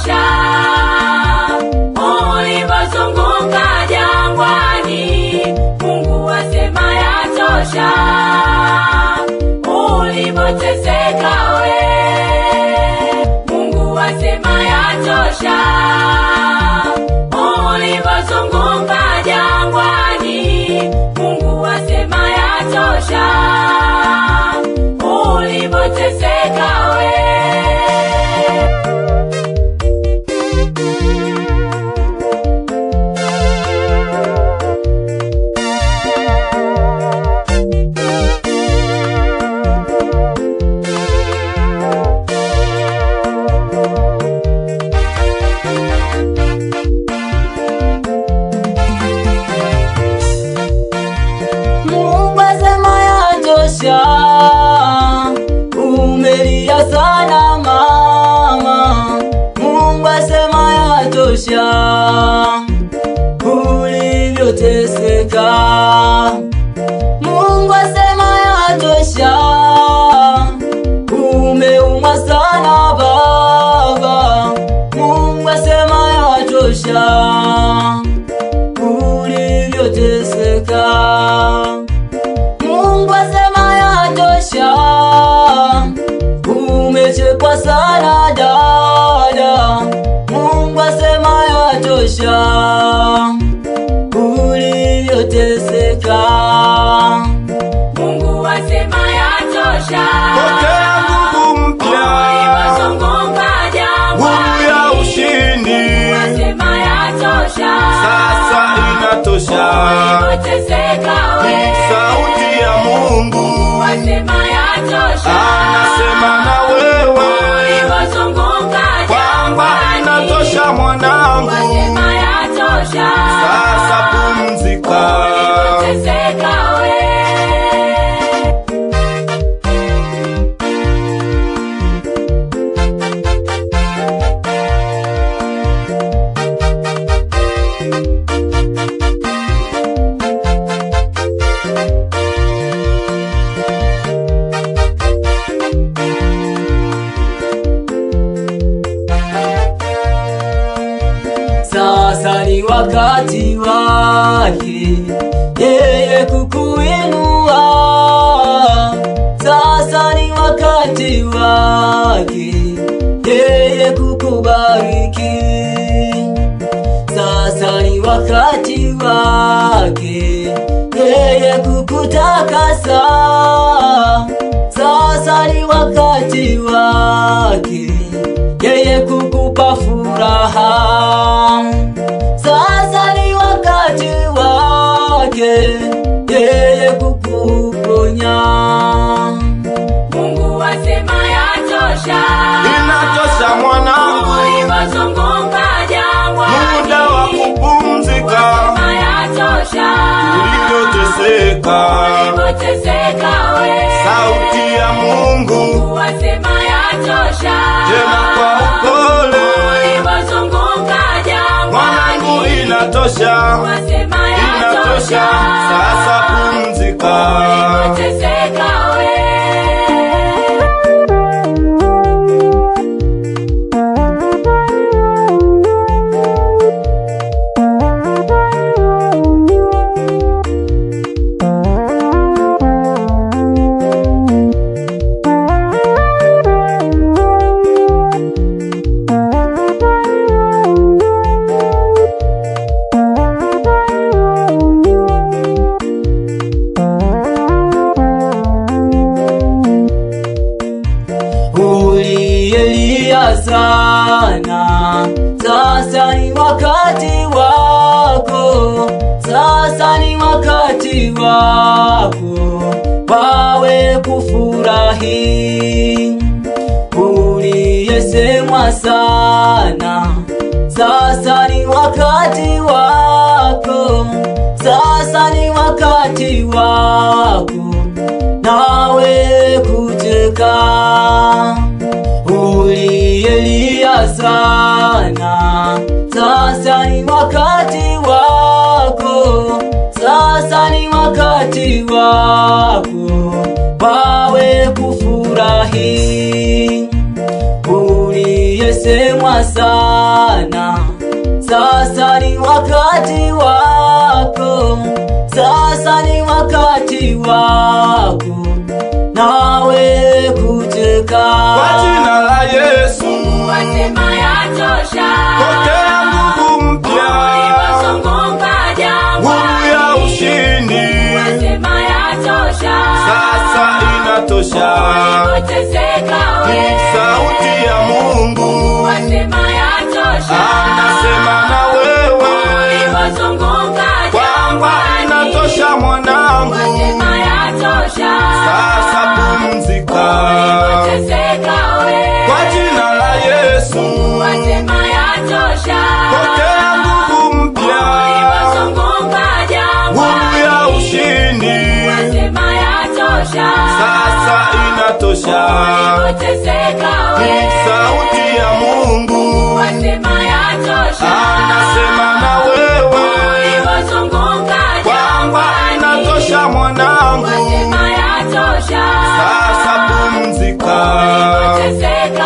yatosha. Ulipozunguka jangwani, Mungu asema yatosha. Ulipoteseka we, Mungu asema yatosha. Ulipozunguka jangwani, Mungu asema yatosha. Ulipoteseka we. Umelia sana mama, Mungu asema yatosha. Ulivyoteseka, Mungu asema yatosha. Umeumwa sana baba, Mungu asema yatosha. Ulivyoteseka, Mungu asema yatosha. Umechekwa sana dada, Mungu asema yatosha. Ulivyoteseka, Mungu asema yatosha. Pokea nguvu mpya, ulipozunguka jangwani, nguvu ya ushindi. Mungu asema yatosha. Sasa inatosha. Ulipoteseka we, Sauti ya Mungu asema yatosha. anasema na wewe Ulipozunguka kwamba inatosha mwanangu. asema yatosha. Sasa pumzika. Ulipoteseka we. sasa ni wakati wake yeye kukuinua. Sasa ni wakati wake yeye kukubariki. Sasa ni wakati wake yeye kukutakasa. Sasa ni wakati wake yeye kukupa furaha. Sasa ni wakati wake yeye kukuponya. Mungu asema yatosha. Inatosha mwanangu, Ulipozunguka jangwani, muda wa kupumzika. asema yatosha. Ulivyoteseka, Ulipoteseka we, sauti ya Mungu Mungu asema yatosha. tena kwa upole. Ulipozunguka Mwanangu, jangwani, inatosha, asema inatosha. yatosha. Sasa pumzika. Ulipoteseka we. Ulielia sana, sasa ni wakati wako. Sasa ni wakati wako wawe kufurahi. Uliyesemwa sana, sasa ni wakati wako. Sasa ni wakati wako nawe kucheka. Ulielia sana, sasa ni wakati wako. Sasa ni wakati wako wawe kufurahi. Uliyesema umesemwa sana, sasa ni wakati wako, sasa ni wakati wako nawe kucheka. Kwa jina la Yesu wasema yatosha. pokea nguvu mpya, Ulipozunguka jangwa, nguvu ya ushindi. wasema yatosha. Sasa inatosha, Ulipoteseka we, sauti ya Mungu wasema yatosha. anasema na wewe Ulipozunguka kwamba jangwa, inatosha mwanangu. wasema yatosha. Sasa pumzika Ulipoteseka we, kwa jina la Yesu, wasema yatosha. pokea nguvu mpya, Ulipozunguka jangwa, nguvu ya ushindi. wasema yatosha. Sasa inatosha, Ulipoteseka we, sauti ya Mungu wasema yatosha. anasema na wewe Ulipozunguka kwamba jangwani, inatosha mwanangu. wasema yatosha. Sasa pumzika Ulipoteseka